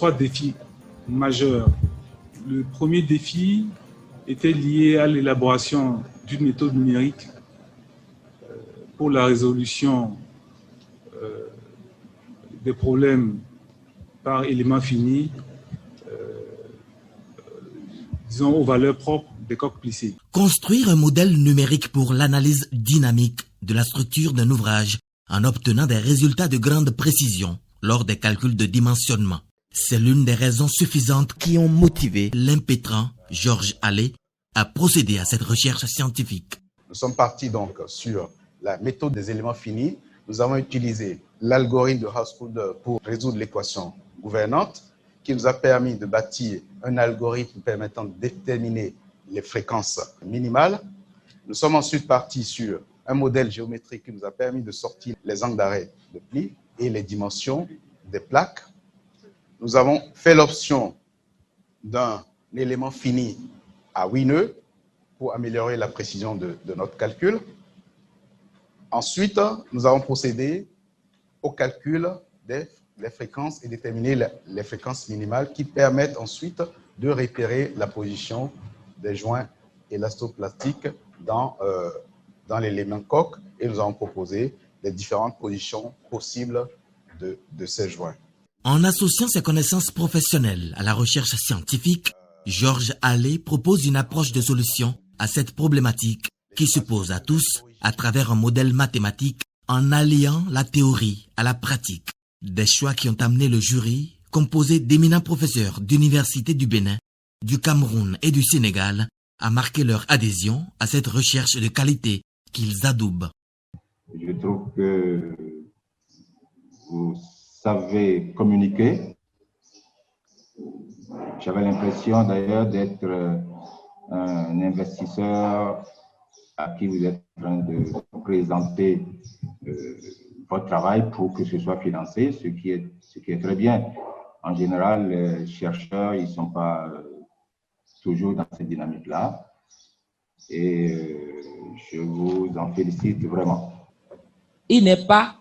trois défis majeurs. Le premier défi était lié à l'élaboration d'une méthode numérique pour la résolution des problèmes par éléments finis, disons aux valeurs propres des coques plissées. Construire un modèle numérique pour l'analyse dynamique de la structure d'un ouvrage en obtenant des résultats de grande précision lors des calculs de dimensionnement. C'est l'une des raisons suffisantes qui ont motivé l'impétrant Georges Allais à procéder à cette recherche scientifique. Nous sommes partis donc sur la méthode des éléments finis. Nous avons utilisé l'algorithme de Householder pour résoudre l'équation gouvernante qui nous a permis de bâtir un algorithme permettant de déterminer les fréquences minimales. Nous sommes ensuite partis sur un modèle géométrique qui nous a permis de sortir les angles d'arrêt de pli et les dimensions des plaques. Nous avons fait l'option d'un élément fini à 8 nœuds pour améliorer la précision de notre calcul. Ensuite, nous avons procédé au calcul des fréquences et déterminer les fréquences minimales qui permettent ensuite de repérer la position des joints élastoplastiques dans l'élément coque et nous avons proposé les différentes positions possibles de ces joints. En associant ses connaissances professionnelles à la recherche scientifique, Georges Allais propose une approche de solution à cette problématique qui se pose à tous à travers un modèle mathématique en alliant la théorie à la pratique. Des choix qui ont amené le jury, composé d'éminents professeurs d'universités du Bénin, du Cameroun et du Sénégal, à marquer leur adhésion à cette recherche de qualité qu'ils adoubent. Je trouve que vous savez communiquer. J'avais l'impression d'ailleurs d'être un investisseur à qui vous êtes en train de présenter votre travail pour que ce soit financé, ce qui est très bien. En général, les chercheurs, ils ne sont pas toujours dans cette dynamique-là. Et je vous en félicite vraiment. Il n'est pas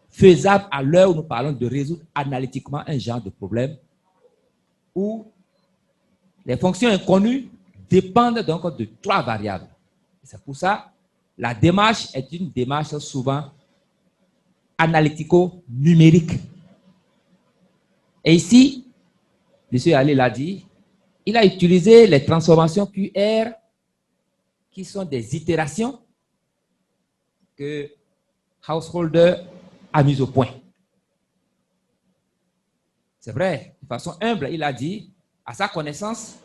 faisable à l'heure où nous parlons de résoudre analytiquement un genre de problème où les fonctions inconnues dépendent donc de trois variables. C'est pour ça la démarche est une démarche souvent analytico-numérique. Et ici, M. Allais l'a dit, il a utilisé les transformations QR qui sont des itérations que Householder a mises au point. C'est vrai, de façon humble, il a dit, à sa connaissance,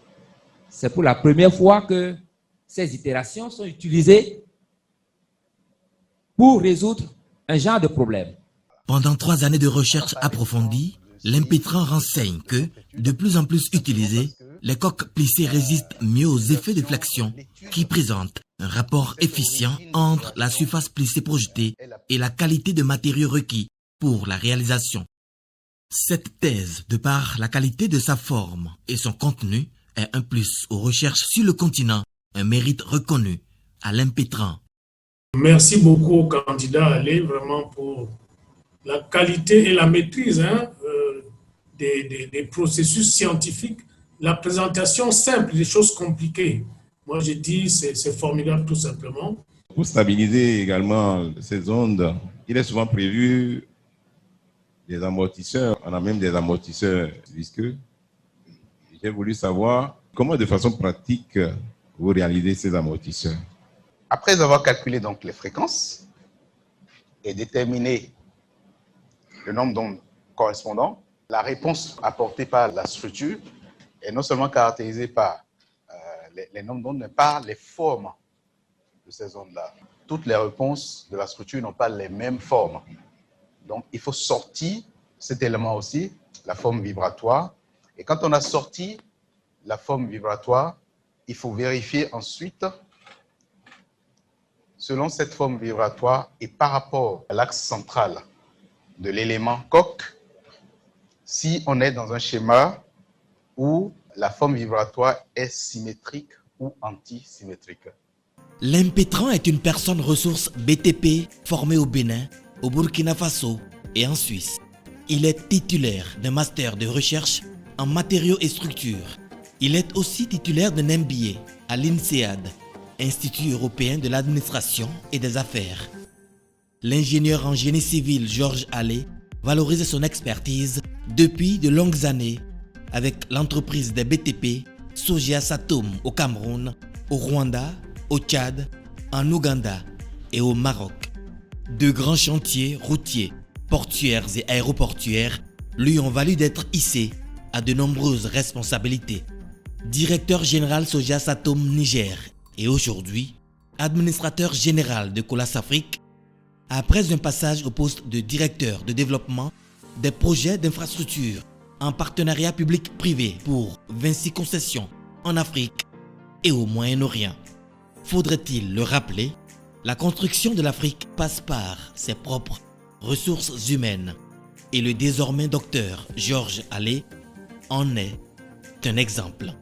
c'est pour la première fois que ces itérations sont utilisées pour résoudre un genre de problème. Pendant 3 années de recherche approfondie, l'impétrant renseigne que, de plus en plus utilisées, les coques plissées résistent mieux aux effets de flexion qui présentent un rapport efficient entre la surface plissée projetée et la qualité de matériaux requis pour la réalisation. Cette thèse, de par la qualité de sa forme et son contenu, est un plus aux recherches sur le continent, un mérite reconnu à l'impétrant. Merci beaucoup au candidat Allais vraiment pour la qualité et la maîtrise des processus scientifiques, la présentation simple des choses compliquées. Moi, je dis c'est formidable tout simplement. Pour stabiliser également ces ondes, il est souvent prévu des amortisseurs. On a même des amortisseurs visqueux. J'ai voulu savoir comment, de façon pratique, vous réalisez ces amortisseurs. Après avoir calculé donc les fréquences et déterminé le nombre d'ondes correspondant, la réponse apportée par la structure est non seulement caractérisée par les nombres d'ondes, mais par les formes de ces ondes-là. Toutes les réponses de la structure n'ont pas les mêmes formes. Donc, il faut sortir cet élément aussi, la forme vibratoire. Et quand on a sorti la forme vibratoire, il faut vérifier ensuite, selon cette forme vibratoire et par rapport à l'axe central de l'élément coque, si on est dans un schéma où la forme vibratoire est symétrique ou antisymétrique. L'impétrant est une personne ressource BTP formée au Bénin, au Burkina Faso et en Suisse. Il est titulaire d'un master de recherche en matériaux et structures. Il est aussi titulaire d'un MBA à l'INSEAD, Institut européen de l'administration et des affaires. L'ingénieur en génie civil Georges Allais valorise son expertise depuis de longues années avec l'entreprise des BTP Soja Satom au Cameroun, au Rwanda, au Tchad, en Ouganda et au Maroc. De grands chantiers routiers, portuaires et aéroportuaires lui ont valu d'être hissé à de nombreuses responsabilités. Directeur général Soja Satom Niger et aujourd'hui administrateur général de Colas Afrique, après un passage au poste de directeur de développement des projets d'infrastructure en partenariat public-privé pour 26 concessions en Afrique et au Moyen-Orient. Faudrait-il le rappeler, la construction de l'Afrique passe par ses propres ressources humaines et le désormais docteur Georges Allais en est un exemple.